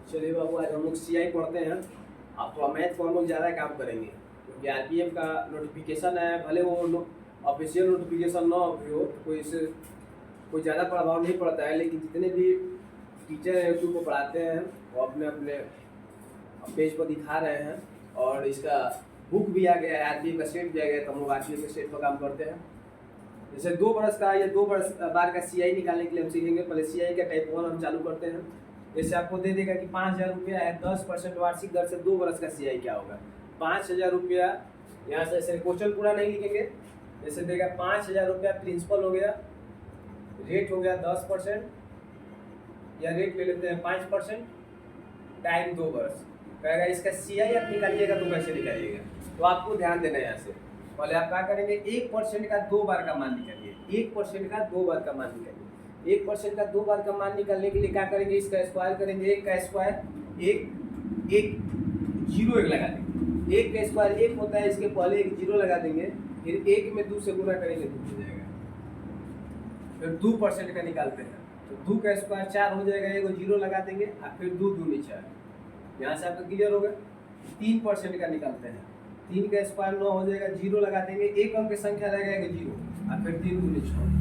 चलिए बाबू, आज हम लोग सीआई पढ़ते हैं। अब थोड़ा मैथ को हम लोग ज़्यादा काम करेंगे क्योंकि आरपीएफ का नोटिफिकेशन है। भले वो ऑफिशियल नोटिफिकेशन ना भी हो तो कोई ज़्यादा प्रभाव नहीं पड़ता है, लेकिन जितने भी टीचर हैं यूट्यूब को पढ़ाते हैं वो अपने अपने पेज पर दिखा रहे हैं। और इसका बुक भी आ गया है, आरपीएफ का सेट भी आ गया है, तो हम लोग आरपीएफ के सेट पर काम करते हैं। जैसे 2 बरस का या 2 बरस बार का सीआई निकालने के लिए हम सीखेंगे। पहले सीआई का टाइप 1 हम चालू करते हैं। जैसे आपको दे देगा कि 5,000 रुपया है, 10% वार्षिक दर से 2 बरस का सीआई क्या होगा। 5,000 रुपया, यहाँ से ऐसे क्वेश्चन पूरा नहीं लिखेंगे। जैसे देगा 5,000 रुपया प्रिंसिपल हो गया, रेट हो गया 10%, या रेट ले लेते हैं 5%, टाइम 2 बरस। कहेगा इसका सीआई आप निकालिएगा तो कैसे निकालिएगा, तो आपको ध्यान देना है। यहाँ से पहले आप क्या करेंगे, 1% का 2 बार का मान निकालिए। 1% का 2 बार का मान निकालिए। 1% का 2 बार का मान निकालने के लिए क्या करेंगे, इसका स्क्वायर करेंगे। 1 का स्क्वायर 1 जीरो 1 लगा देंगे। 1 का स्क्वायर 1 होता है, इसके पहले 1 जीरो लगा देंगे, फिर 1 में 2 से गुना करेंगे 2 हो जाएगा। फिर 2% का निकालते हैं तो 2 का स्क्वायर 4 हो जाएगा, 1 जीरो लगा देंगे और फिर 2 दूनी 4। यहाँ से आपका क्लियर होगा। 3% का निकालते हैं, 3 का स्क्वायर 9 हो जाएगा, जीरो लगा देंगे, एक अंक की संख्या रहेगा 1 जीरो और फिर 3 दूनी 6।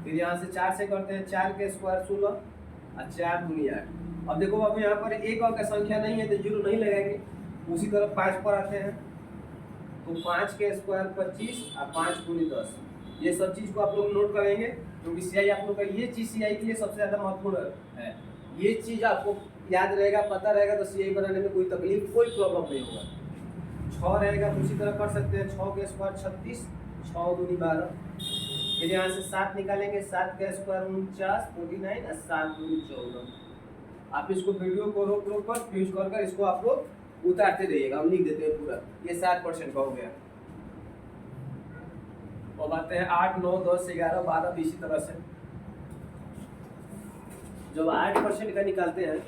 फिर यहाँ से 4 से करते हैं, 4 का स्क्वायर 16 और 4 दूनी 8। अब देखो बाबू, यहाँ पर एक अंक की संख्या नहीं है तो जीरो नहीं लगाएंगे। उसी तरह 5 पर आते हैं तो 5 के स्क्वायर 25 और 5 दूनी 10। ये सब चीज़ को आप लोग नोट करेंगे क्योंकि सीआई आप लोग का ये चीज़ सीआई के लिए सबसे ज़्यादा महत्वपूर्ण है। ये चीज़ आपको याद रहेगा, पता रहेगा, तो सीआई बनाने में कोई तकलीफ, कोई प्रॉब्लम नहीं होगा। 6 रहेगा तो उसी तरह कर सकते हैं। 6 के स्क्वायर 36, 6 दूनी 12। फिर यहाँ से 7 निकालेंगे, 7 का स्क्वायर 49, 49 और 7 दूनी 14। आप इसको वीडियो को रोक रोक कर फ्यूज कर इसको आप लोग उतारते रहिएगा, हम लिख देते हैं पूरा। ये 7% का हो गया। अब आते हैं 8, 9, 10, 11, 12 भी इसी तरह से। जब 8% का निकालते हैं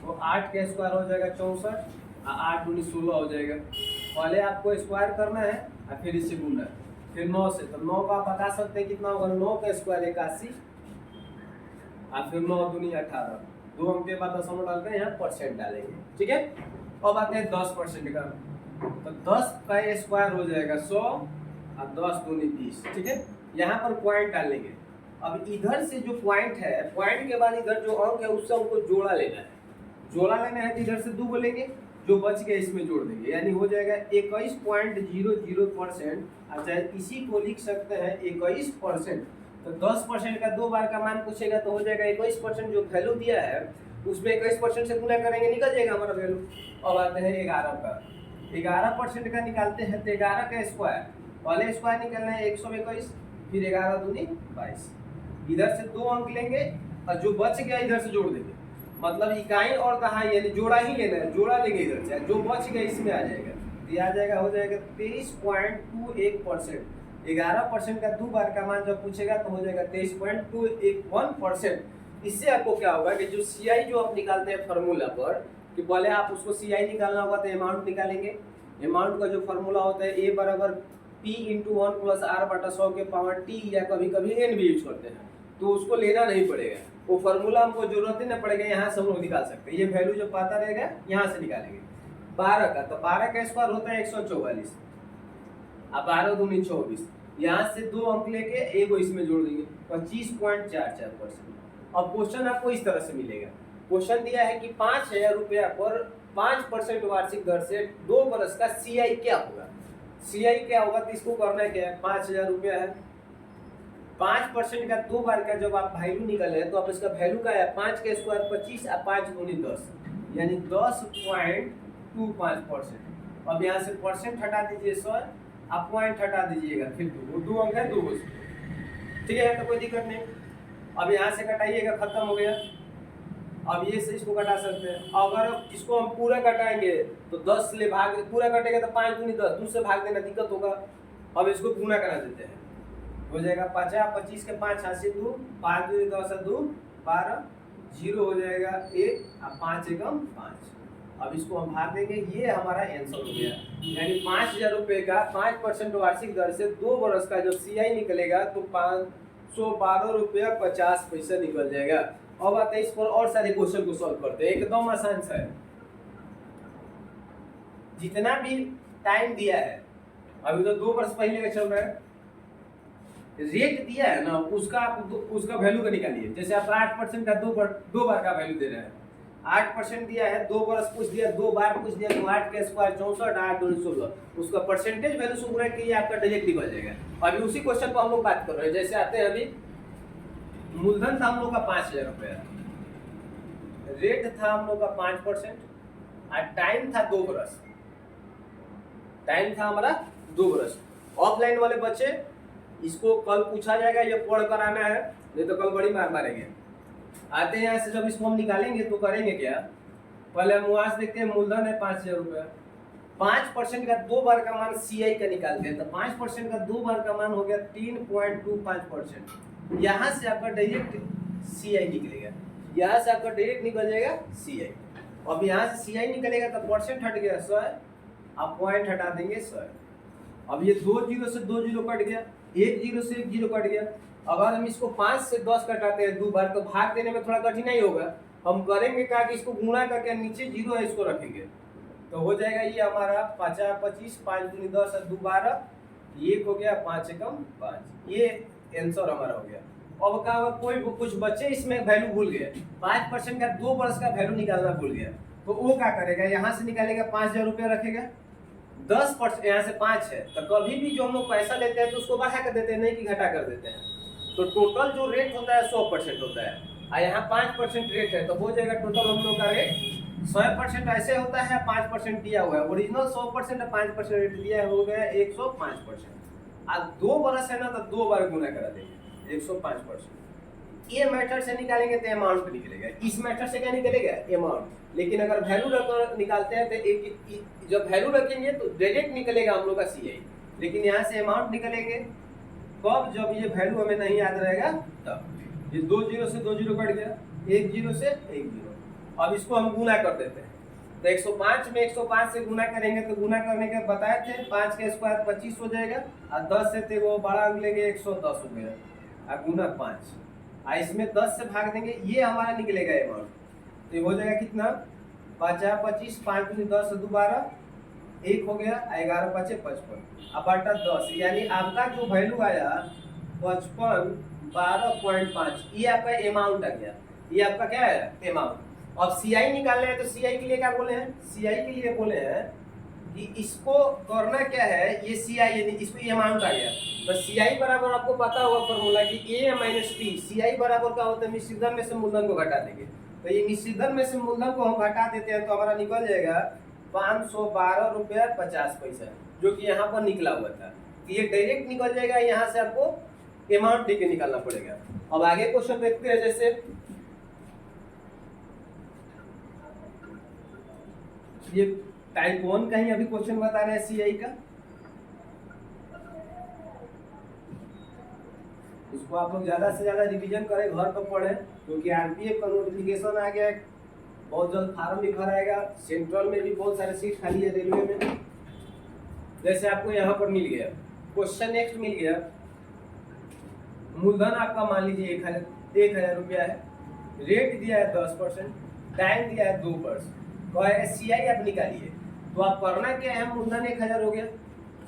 तो 8 का स्क्वायर हो जाएगा 64 और 8 दूनी 16 हो जाएगा। पहले आपको स्क्वायर करना है और फिर इसे गुणना है। फिर 9 से, तो 9 का आप बता सकते हैं कितना होगा। 9 का स्क्वायर 81 और फिर 9 दूनी 18। 2 अंक के बाद दशमलव डालकर यहाँ परसेंट डालेंगे, ठीक है। अब आते हैं 10% का, तो 10 का स्क्वायर हो जाएगा 100 और 10 दूनी 20, ठीक है। यहाँ पर पॉइंट डालेंगे। अब इधर से जो पॉइंट है, पॉइंट के बाद इधर जो अंक है उससे हमको जोड़ा लेना है। जोड़ा लेना है तो इधर से 2 बोलेंगे, जो बच गया इसमें जोड़ देंगे, यानी हो जाएगा 21.00%। अच्छा, इसी को लिख सकते हैं 21%। तो 10% का 2 बार का मान पूछेगा तो हो जाएगा 21%। जो वैल्यू दिया है उसमें 21% से गुना करेंगे, निकल जाएगा हमारा वैल्यू। अब आते हैं 11 का। 11% का निकालते हैं तो 11 का स्क्वायर, पहले स्क्वायर निकालना है 121, फिर 11 दूनी 22। इधर से 2 अंक लेंगे और जो बच गया इधर से जोड़ देंगे। मतलब इकाई और दहाई यानी जोड़ा ही लेना है, जोड़ा लेंगे इधर से, जो बच गया इसमें आ जाएगा। तो आ जाएगा, हो जाएगा 23.21%। 11% का 2 बार का मान जब पूछेगा तो हो जाएगा 23.281%। इससे आपको क्या होगा कि जो सीआई जो आप निकालते हैं फार्मूला पर, कि पहले आप उसको सीआई निकालना होगा तो अमाउंट निकालेंगे। अमाउंट का जो फार्मूला होता है ए बराबर P × 1 + R/100 के पावर T, या कभी कभी N भी यूज करते हैं, तो उसको लेना नहीं पड़ेगा। वो फार्मूला हमको जरूरत ही नहीं पड़ेगा, यहाँ से हम लोग निकाल सकते हैं। ये वैल्यू जो पता रहेगा यहाँ से निकालेंगे। 12 का, तो 12 का स्क्वायर होता है 144 और 12 दूनी 24। यहाँ से 2 अंक लेके एक इसमें जोड़ देंगे, 25.44%। अब क्वेश्चन आपको इस तरह से मिलेगा। क्वेश्चन दिया है कि 5,000 रुपया पर 5% वार्षिक दर से 2 बरस का सीआई क्या होगा। सीआई क्या होगा तो इसको करना है क्या है, 5,000 रुपया है, 5% का 2 बार का जब आप वैल्यू निकाले तो आप इसका वैल्यू का है 5 का स्क्वायर 25 और 5 दूनी 10, यानी 10.25%। अब यहाँ से परसेंट हटा दीजिए 100, आप पॉइंट हटा दीजिएगा, फिर 2 अंक है 2, ठीक है, तो कोई दिक्कत नहीं। अब यहाँ से कटाइएगा, खत्म हो गया। अब ये से इसको कटा सकते हैं। अगर इसको हम पूरा कटाएंगे तो 10 ले भाग, पूरा कटेगा तो 5 दूनी 10, 2 से भाग देना दिक्कत होगा। अब इसको गुना करा देते हैं, हो जाएगा 50, 25 के 5 80 2, 5 दूनी 10 2 12, जीरो हो जाएगा 1 और 5 एकम 5। अब इसको हम भाग देंगे, ये हमारा आंसर हो गया। यानी 5,000 रुपये का 5% वार्षिक दर से 2 बरस का जो सीआई निकलेगा तो 112 रुपया 50 पैसा निकल जाएगा। अब आते हैं इस पर और सारे क्वेश्चन को सॉल्व करते हैं, एकदम आसान सा है। जितना भी टाइम दिया है, अभी तो 2 वर्ष पहले का चल रहा है, रेट दिया है ना, उसका वैल्यू का निकालिए। जैसे आप 8% का दो बार का वैल्यू दे रहे हैं, 8% दिया है, 2 बरस पूछ दिया, 2 बार पूछ दिया, तो 8 का स्क्वायर 64, 8 दूनी 16, उसका परसेंटेज वैल्यू सुबह के लिए आपका डायरेक्ट निकल जाएगा। अभी उसी क्वेश्चन पर हम लोग बात कर रहे हैं। जैसे आते हैं, अभी मूलधन था हम लोग का 5000 रुपया, रेट था हम लोग का 5% और टाइम था 2 बरस, टाइम था हमारा 2 बरस। ऑफलाइन वाले बच्चे इसको कल पूछा जाएगा, ये पढ़ कर आना है, नहीं तो कल बड़ी मार मारेंगे। आते हैं यहाँ से, जब इसको हम निकालेंगे तो करेंगे क्या, पहले हम वहां से देखते हैं, मूलधन है 5000 रुपया, 5% का 2 बार का मान CI का निकालते हैं, तो 5% का 2 बार का मान हो गया 3.25%। यहाँ से आपका डायरेक्ट CI निकलेगा, यहाँ से आपका डायरेक्ट निकल जाएगा CI। अब यहाँ से CI निकलेगा तो परसेंट हट गया 100, आप पॉइंट हटा देंगे 100। अब ये 2 जीरो से 2 जीरो कट गया, 1 जीरो से 1 जीरो कट गया। अगर हम इसको 5 से 10 कटाते हैं 2 बार, तो भाग देने में थोड़ा कठिनाई होगा। हम करेंगे क्या कि इसको गुणा करके नीचे जीरो है इसको रखेंगे, तो हो जाएगा ये हमारा 50 25, 5 दूनी 10 और 2 12, 1 हो गया, 5 एकम 5, ये आंसर हमारा हो गया। अब क्या होगा, कोई कुछ बच्चे इसमें वैल्यू भूल गए, 5% का 2 वर्ष का वैल्यू निकालना भूल गया, तो वो क्या करेगा, यहाँ से निकालेगा 5000 रुपया रखेगा, 10% यहाँ से 5 है, तो कभी भी जो हम लोग पैसा लेते हैं तो उसको बढ़ा कर देते हैं, नहीं कि घटा कर देते हैं। तो टोटल जो रेट होता है 100% होता है, और यहाँ 5% रेट है, तो हो जाएगा टोटल हम लोग का रेट 100% ऐसे होता है, 5% दिया हुआ है, ओरिजिनल 100% 5% रेट दिया है, हो गया 105%। आज 2 बरस है ना, तो 2 बार गुना करा देंगे 105%। ये मेथड से निकालेंगे तो अमाउंट निकलेगा, इस मेथड से क्या निकलेगा, अमाउंट। लेकिन अगर वैल्यू रख निकालते हैं तो जब वैल्यू रखेंगे तो डायरेक्ट निकलेगा हम लोग का CI, लेकिन यहाँ से अमाउंट निकलेंगे कब, जब ये वैल्यू हमें नहीं याद रहेगा तब। ये 2 जीरो से 2 जीरो कट गया, 1 जीरो से 1 जीरो। अब इसको हम गुना कर देते हैं, तो 105 में 105 से गुना करेंगे, तो गुना करने के बताए थे 5 का स्क्वायर 25 हो जाएगा, और 10 से थे वो बड़ा अंक लेंगे 110 हो गया, और गुना 5, और इसमें 10 से भाग देंगे, ये हमारा निकलेगा अमाउंट। तो ये हो जाएगा कितना, 50 25, 5 दूनी 10 2 12, 1 हो गया, 11 5 55, अब बटा 10, यानी आपका जो वैल्यू आया 55 12.5, ये आपका अमाउंट आ गया। ये आपका क्या है, अमाउंट। अब CI निकालना है, तो CI के लिए क्या बोले हैं, CI के लिए बोले हैं कि इसको करना क्या है, ये CI यानी इसको ये अमाउंट आ गया, तो CI बराबर आपको पता होगा फॉर्मूला कि A माइनस P। CI बराबर क्या होता है, निश्चित धन में से मूलधन को घटा देंगे, तो ये निश्चित धन में से मूलधन को हम घटा देते हैं, तो हमारा निकल जाएगा 512 रुपया 50 पैसा, जो कि यहाँ पर निकला हुआ था। तो ये डायरेक्ट निकल जाएगा, यहाँ से आपको अमाउंट लेके निकालना पड़ेगा। अब आगे क्वेश्चन देखते हैं, जैसे ये टाइप 1 का ही अभी क्वेश्चन बता रहे हैं CI का, इसको आप लोग ज्यादा से ज्यादा रिवीजन करें, घर पर पढ़ें, क्योंकि RPF का नोटिफिकेशन आ गया है, बहुत जल्द फार्म भी भराएगा। सेंट्रल में भी बहुत सारे सीट खाली है रेलवे में। जैसे आपको यहाँ पर मिल गया क्वेश्चन, नेक्स्ट मिल गया, मूलधन आपका मान लीजिए 1000 रुपया है, रेट दिया है 10%, टाइम दिया है 2 वर्ष, CI आप निकालिए। तो आप करना क्या है, मूलधन 1000 हो गया,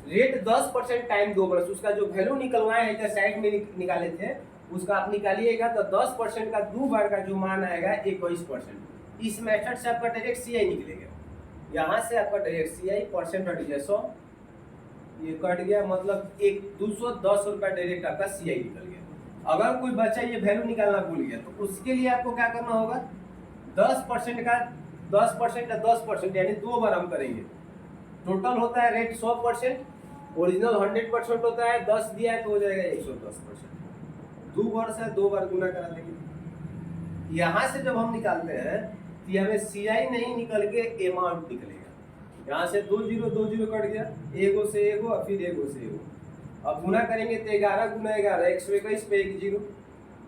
रेट 10%, टाइम 2 वर्ष, उसका जो वैल्यू निकलवाए हैं इधर साइड में निकाले थे, उसका आप निकालिएगा, तो 10% का 2 बार का जो मान आएगा 21%। इस मेथड से आपका डायरेक्ट CI निकलेगा, यहाँ से आपका डायरेक्ट CI परसेंट हट गया 100, ये कट गया, मतलब 210 रुपया डायरेक्ट आपका CI निकल गया। अगर कोई बच्चा ये वैल्यू निकालना भूल गया, तो उसके लिए आपको क्या करना होगा, 10% का 10% यानी 2 बार हम करेंगे। टोटल होता है रेट 100%, ओरिजिनल 100% होता है, 10 दिया है तो हो जाएगा 110%। 2 वर्ष है, 2 बार गुना करा देंगे। यहाँ से जब हम निकालते हैं तो हमें CI नहीं निकल के अमाउंट निकलेगा। यहाँ से 2 जीरो कट गया, एगो से एगो और फिर एगो से एगो। अब गुना करेंगे तो 11 गुना 11 121 पे 1 जीरो,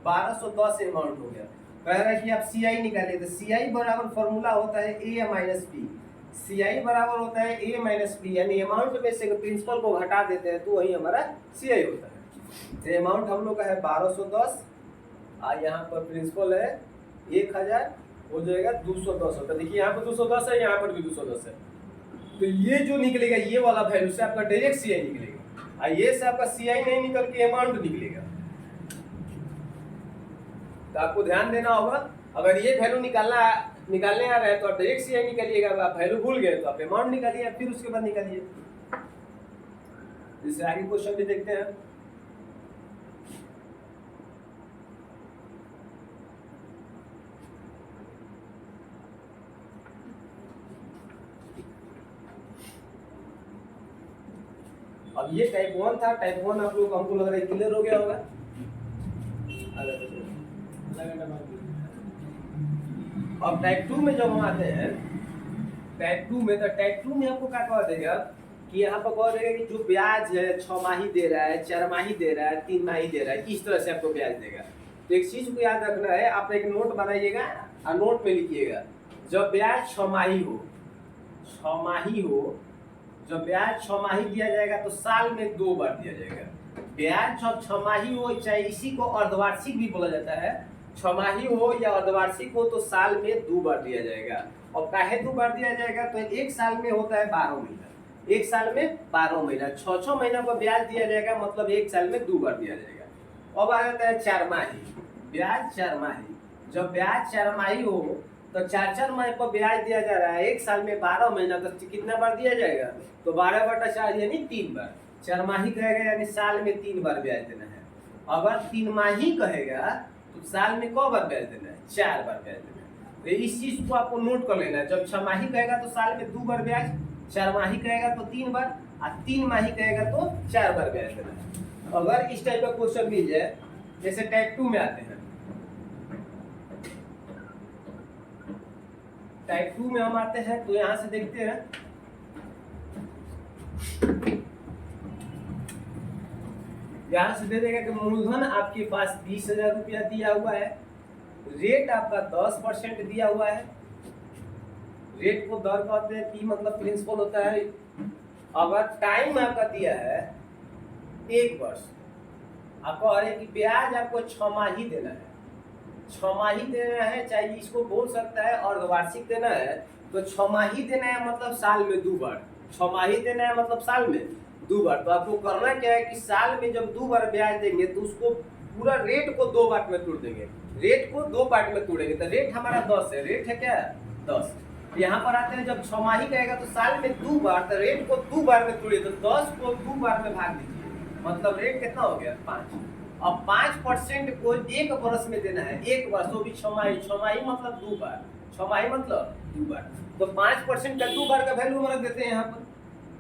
1210 अमाउंट हो गया। कह रहा है कि आप CI निकालिए, तो CI बराबर फॉर्मूला होता है A माइनस P। CI बराबर होता है A माइनस P, यानी अमाउंट में से प्रिंसिपल को घटा देते हैं तो वही हमारा CI होता है। तो अमाउंट हम लोग का है 1210 और यहाँ पर प्रिंसिपल है 1000, हो जाएगा 210 रुपये। देखिए यहाँ पर 210 है, यहाँ पर भी 210 है। तो ये जो निकलेगा ये वाला वैल्यू से आपका डायरेक्ट सीआई निकलेगा, और ये से आपका सीआई नहीं निकल के अमाउंट निकलेगा। तो आपको ध्यान देना होगा, अगर ये वैल्यू निकालने आ रहा है तो आप डायरेक्ट सीआई निकालिएगा। आप वैल्यू भूल गए तो आप अमाउंट निकालिए, फिर उसके बाद निकालिए। इससे आगे क्वेश्चन भी देखते हैं। अब ये टाइप 1 था। टाइप 1 आप लोग हमको लग रहा है क्लियर हो गया होगा। अब टाइप 2 में जब हम आते हैं, टाइप 2 में, तो टाइप 2 में आपको क्या कह देगा कि यहाँ पर कह देगा कि जो ब्याज है 6 माही दे रहा है, 4 माही दे रहा है, 3 माही दे रहा है, इस तरह से आपको ब्याज देगा। तो एक चीज को याद रखना है, आप एक नोट बनाइएगा और नोट में लिखिएगा, जब ब्याज 6 माही हो, 6 माही हो, जब ब्याज 6 माही दिया जाएगा तो साल में 2 बार दिया जाएगा। ब्याज जब 6 माही हो, चाहे इसी को अर्धवार्षिक भी बोला जाता है, 6 माही हो या अर्धवार्षिक हो, तो साल में 2 बार दिया जाएगा। और काहे 2 बार दिया जाएगा, तो एक साल में होता है 12 महीना, एक साल में 12 महीना, 6 महीना का ब्याज दिया जाएगा, मतलब एक साल में 2 बार दिया जाएगा। अब आ जाता है 4 माही, ब्याज 4 माही। जब ब्याज 4 माही हो तो 4 माह पर ब्याज दिया जा रहा है, एक साल में 12 महीना, तो कितना बार दिया जाएगा, तो 12/4 यानी 3 बार। 4 माही कहेगा यानी साल में 3 बार ब्याज देना है। अगर 3 माही कहेगा तो साल में कौ बार ब्याज देना है, 4 बार ब्याज देना है। तो इस चीज को आपको नोट कर लेना है। जब 6 माही कहेगा तो साल में 2 बार ब्याज, 4 माही कहेगा तो 3 बार, और 3 माही कहेगा तो 4 बार ब्याज देना है। अगर इस टाइप का क्वेश्चन मिल जाए, जैसे टाइप 2 में आते हैं, टाइप 2 में हम आते हैं, तो यहां से देखते हैं, यहां से दे देगा कि मूलधन आपके पास 20,000 रुपया दिया हुआ है, रेट आपका 10% दिया हुआ है। रेट को दर कहते हैं, पी मतलब प्रिंसिपल होता है। अगर टाइम आपका दिया है 1 वर्ष, आपको अरे कि ब्याज आपको 6 माही देना है, 6 माही देना है, चाहे इसको बोल सकता है और वार्षिक देना है, तो 6 माही देना है मतलब साल में 2 बार, 6 माही देना है मतलब साल में 2 बार। तो आपको करना क्या है कि साल में जब 2 बार ब्याज देंगे तो उसको पूरा रेट को 2 पार्ट में तोड़ देंगे, रेट को 2 पार्ट में तोड़ेंगे। तो रेट हमारा 10 है, रेट है क्या 10। यहाँ पर आते हैं, जब 6 माही कहेगा तो साल में 2 बार, तो रेट को 2 बार में तोड़िए, तो 10 को 2 बार में भाग दीजिए, मतलब रेट कितना हो गया 5। अब 5% को 1 वर्ष में देना है, 1 वर्ष, तो भी 6 माही, 6 माही मतलब 2 बार, 6 माही मतलब 2 बार। तो 5% का 2 बार का वैल्यू हम रख देते हैं, यहाँ पर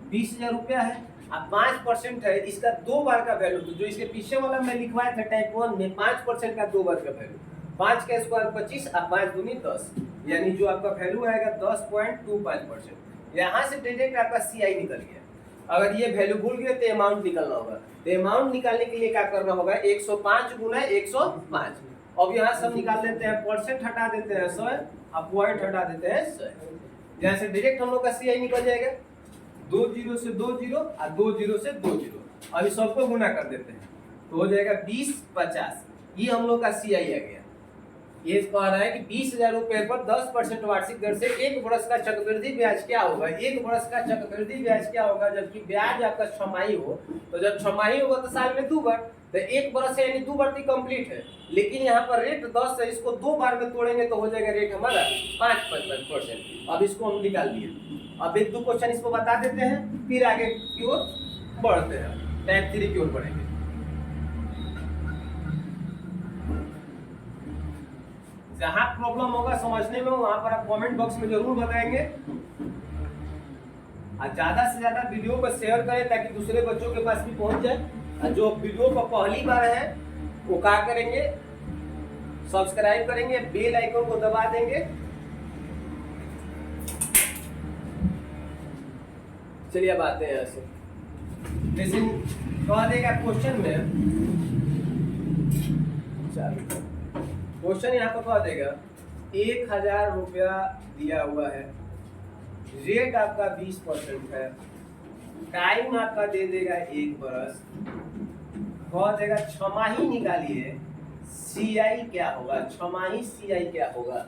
20,000 रुपया है, अब 5% है, इसका 2 बार का वैल्यू, तो जो इसके पीछे वाला मैं लिखवाया था टाइप 1 में, 5% का 2 बार का वैल्यू, 5 का स्क्वायर 25 और 5 दूनी 10, यानी जो आपका वैल्यू आएगा 10.25%। यहाँ से डायरेक्ट आपका सीआई निकल गया। अगर ये वैल्यू भूल गए तो अमाउंट निकलना होगा। तो अमाउंट निकालने के लिए क्या करना होगा, 105 गुना 105। अब यहाँ सब निकाल देते हैं, परसेंट हटा देते हैं 100 और पॉइंट हटा देते हैं 100। यहाँ से डायरेक्ट हम लोग का सीआई निकल जाएगा, 2 0 से 2 0 और 2 0 से 2 0। अभी सबको गुना कर देते हैं तो हो जाएगा 20 50। ये हम लोग का सीआई आ गया। ये कह रहा है कि 20,000 रुपए पर 10% वार्षिक दर से 1 वर्ष का चक्रवृद्धि ब्याज क्या होगा, 1 वर्ष का चक्रवृद्धि ब्याज क्या होगा, जबकि ब्याज आपका 6 माही हो, तो जब 6 माही होगा तो साल में 2 बार, तो 1 वर्ष यानी 2 बार की कंप्लीट है। लेकिन यहाँ पर रेट 10 है, इसको 2 बार में तोड़ेंगे तो हो जाएगा रेट हमारा 5%। अब इसको हम निकाल दिए। अब 1-2 क्वेश्चन इसको बता देते हैं, फिर आगे की ओर बढ़ते हैं, टाइप 3 की ओर बढ़ेंगे। जहाँ प्रॉब्लम होगा समझने में, वहां पर आप कमेंट बॉक्स में जरूर बताएंगे। और ज्यादा से ज्यादा वीडियो को शेयर करें ताकि दूसरे बच्चों के पास भी पहुंच जाए। और जो वीडियो पर पहली बार है वो क्या करेंगे, सब्सक्राइब करेंगे, बेल आइकन को दबा देंगे। चलिए अब आते हैं ऐसे, जैसे कह देगा क्वेश्चन में, क्वेश्चन यहाँ पर कह देगा 1,000 रुपया दिया हुआ है, रेट आपका 20% है, टाइम आपका दे देगा 1 वर्ष, बहुत जगह छमाही निकालिए, सीआई क्या होगा, छमाही सीआई क्या होगा।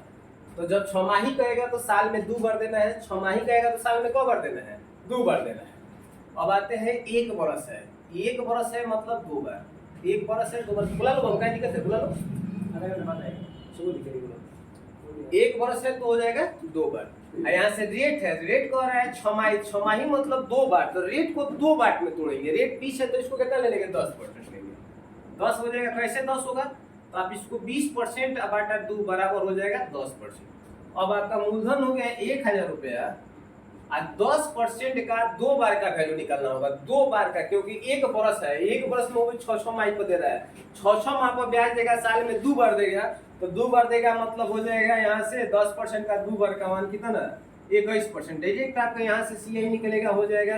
तो जब छमाही कहेगा तो साल में 2 बार देना है, छमाही कहेगा तो साल में क बार देना है, 2 बार देना है। अब आते हैं 1 बरस है, 1 बरस है मतलब 2 बार, 1 बरस है 2 बार। बुला लो हम, क्या दिक्कत है, बुला लो, एक बरस है तो हो जाएगा 2 बार। यहाँ से रेट है, रेट कह रहा है छमाही, छमाही मतलब 2 बार, तो रेट को 2 बार में तोड़ेंगे। रेट 20 है तो इसको कितना ले लेंगे, 10% लेंगे, 10 हो जाएगा। कैसे 10 होगा, तो आप इसको 20% बटा 2 बराबर हो जाएगा 10%। अब आपका मूलधन हो गया 1000 रुपया, और 10% का 2 बार का वैल्यू निकालना होगा, 2 बार का, क्योंकि 1 बरस है, 1 बरस में वो 6 माही को दे रहा है, 6 माह पर ब्याज देगा, साल में 2 बार देगा, तो 2 बार देगा मतलब हो जाएगा यहाँ से 10% का 2 बार का मान कितना, 21%। डायरेक्ट आपका यहाँ से सीआई निकलेगा, हो जाएगा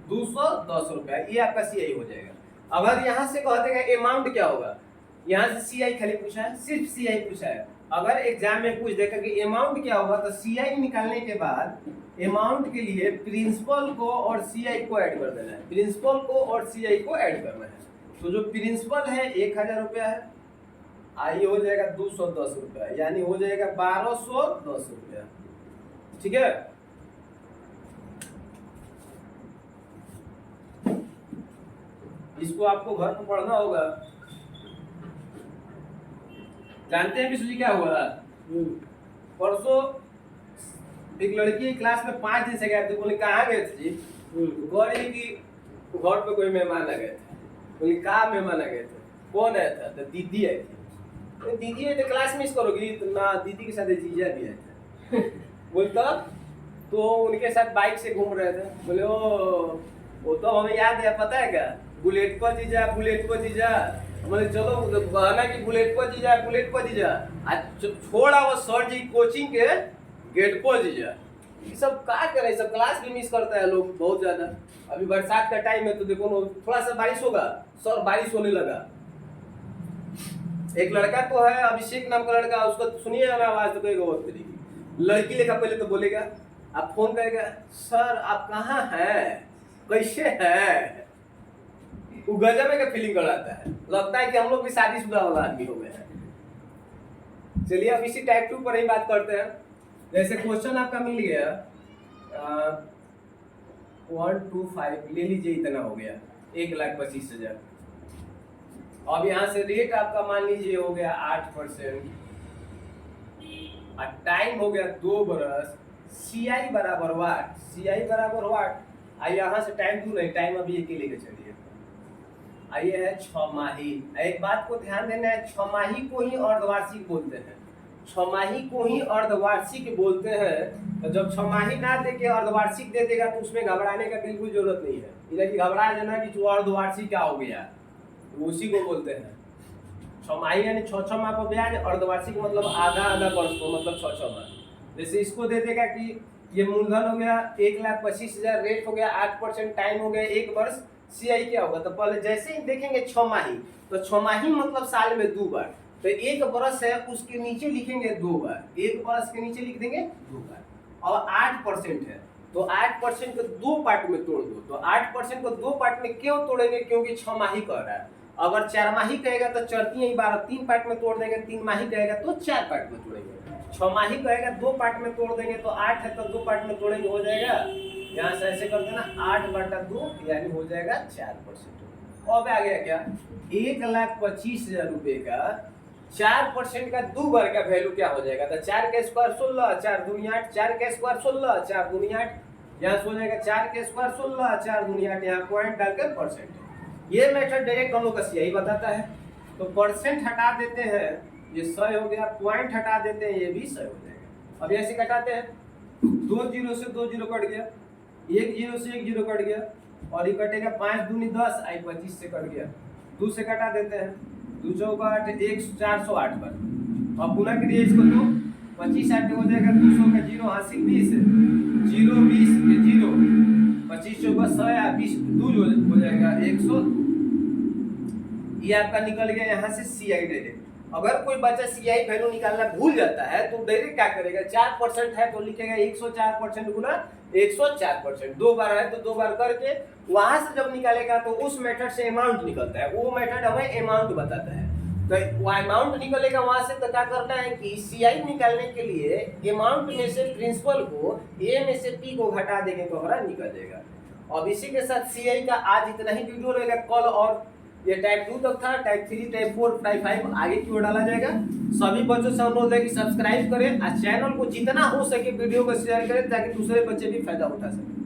210 रुपया, ये आपका सीआई हो जाएगा। अगर यहाँ से कहते हैं अमाउंट क्या होगा, यहाँ से सीआई खाली पूछा है, सिर्फ सीआई पूछा है। अगर एग्जाम में पूछ देगा कि अमाउंट क्या होगा, तो सीआई निकालने के बाद अमाउंट के लिए प्रिंसिपल को और सीआई को ऐड कर देना है, प्रिंसिपल को और सीआई को ऐड करना है। तो जो प्रिंसिपल है 1000 रुपया है, आई हो जाएगा 210 रुपया, यानी हो जाएगा 1210 रुपया। ठीक है, इसको आपको घर पर पढ़ना होगा। जानते हैं विष्णु जी क्या हुआ, परसों एक लड़की क्लास में 5 दिन से गए थे, बोले कहाँ गए थे जी, कह रही कि घर पे कोई मेहमान आ गए थे। बोले कहाँ मेहमान आ गए थे, कौन आया था, तो दीदी आई थी। तो दीदी है तो क्लास मिस करोगी, तो ना दीदी के साथ जीजा भी आए थे। बोलता तो उनके साथ बाइक से घूम रहे थे। बोले वो तो हमें याद है, पता है क्या, बुलेट पर जीजा, बुलेट पर जीजा। बोले चलो बहाना कि बुलेट पर जीजा, बुलेट पर जीजा, आज छोड़ा वो सर जी कोचिंग के गेट पर जीजा। ये सब क्या करे, सब क्लास भी मिस करता है लोग बहुत ज्यादा। अभी बरसात का टाइम है तो देखो थोड़ा सा बारिश होगा, सर बारिश होने लगा। एक लड़का तो है अभिषेक नाम का लड़का, उसको सुनिए ना आवाज तो कहेगा बहुत तरीके, लड़की लेखा पहले तो बोलेगा, आप फोन करेगा, सर आप कहाँ हैं, कैसे हैं, वो गजब का फीलिंग कराता है, लगता है कि हम लोग भी शादीशुदा वाला आदमी हो गए हैं। चलिए अब इसी टाइप 2 पर ही बात करते हैं। जैसे क्वेश्चन आपका मिल गया 1 2 5, ले लीजिए इतना हो गया 1,25,000। अब यहाँ से रेट आपका मान लीजिए हो गया 8%, और टाइम हो गया 2 बरस, सीआई बराबर वाट, सीआई बराबर वाट। आइए यहाँ से टाइम 2 नहीं, टाइम अभी 1 ही लेके चलिए। आइए है 6 माही। एक बात को ध्यान देना है, 6 माही को ही अर्धवार्षिक बोलते हैं, 6 माही को ही अर्धवार्षिक बोलते हैं। तो जब 6 माही ना दे के अर्धवार्षिक दे देगा तो उसमें घबराने का बिल्कुल जरूरत नहीं है, इधर की घबरा जाना कि जो अर्धवार्षिक क्या हो गया, उसी को बोलते हैं 6 माही, यानी 6 माह पर ब्याज। अर्धवार्षिक मतलब आधा आधा वर्ष को, मतलब 6 माह। जैसे इसको दे देगा कि ये मूलधन हो गया 1,25,000, रेट हो गया 8%, टाइम हो गया 1 वर्ष, सीआई क्या होगा। तो पहले जैसे ही देखेंगे 6 माही, तो 6 माही मतलब साल में 2 बार, तो 1 बरस है उसके नीचे लिखेंगे 2 बार, 1 बरस के नीचे लिख देंगे 2 बार। और 8% है तो 8% को 2 पार्ट में तोड़ दो। तो 8% को 2 पार्ट में क्यों तोड़ेंगे, क्योंकि 6 माही कह रहा है। अगर 4 माही कहेगा तो चढ़ती है 12, 3 पार्ट में तोड़ देंगे। 3 माही कहेगा तो 4 पार्ट में तोड़ेंगे। 6 माही कहेगा 2 पार्ट में तोड़ देंगे, तो 8 है तो 2 पार्ट में तोड़ेंगे, हो जाएगा। यहाँ से ऐसे कर देना 8/2, यानी हो जाएगा 4%। अब आ गया क्या, 1,25,000 रुपए का 4% का 2 बार का वैल्यू क्या हो जाएगा। तो 4 के स्क्वायर 16, 4 दूनी 8, 4 के स्क्वायर 16, 4 दूनी 8, यहाँ से हो जाएगा 4 के स्क्वायर 16, 4 दूनी 8, यहाँ पॉइंट डालकर परसेंट। ये मेथड डायरेक्ट हम लोग का सीआई बताता है। तो परसेंट हटा देते हैं, ये 100 हो गया, पॉइंट हटा देते हैं, ये भी 100 हो जाएगा। अब ऐसे घटाते हैं, 2 0 से 2 0 कट गया, 1 0 से 1 0 कट गया, और ये कटेगा 5 दूनी 10, आई 25 से कट गया, 2 से कटा देते हैं, 2 चौका 8, 1 408 पर। अब पुनः करिए इसको, तो 25 8 हो जाएगा, 200 का 0 हाथ से 20, 0 20 के 0, 25 चौका 100 या 20 2 हो जाएगा 100। ये आपका निकल गया यहाँ से सीआई डायरेक्ट। अगर कोई बच्चा CI वैल्यू निकालना भूल जाता है तो डायरेक्ट क्या करेगा, 4% है तो लिखेगा 104% गुना 104%, 2 बार है तो 2 बार करके वहां से जब निकालेगा तो उस मेथड से अमाउंट निकलता है, वो मेथड हमें अमाउंट बताता है। तो वो अमाउंट निकलेगा वहां से, तो क्या करना है कि CI निकालने के लिए अमाउंट में से प्रिंसिपल को A में से P को घटा देंगे तो हमारा निकल जाएगा। अब इसी के साथ CI का आज इतना ही वीडियो रहेगा। कल और ये टाइप 2 तक था, टाइप 3, टाइप 4, टाइप 5 आगे की ओर डाला जाएगा। सभी बच्चों से अनुरोध है कि सब्सक्राइब करें और चैनल को जितना हो सके वीडियो को शेयर करें ताकि दूसरे बच्चे भी फायदा उठा सकें।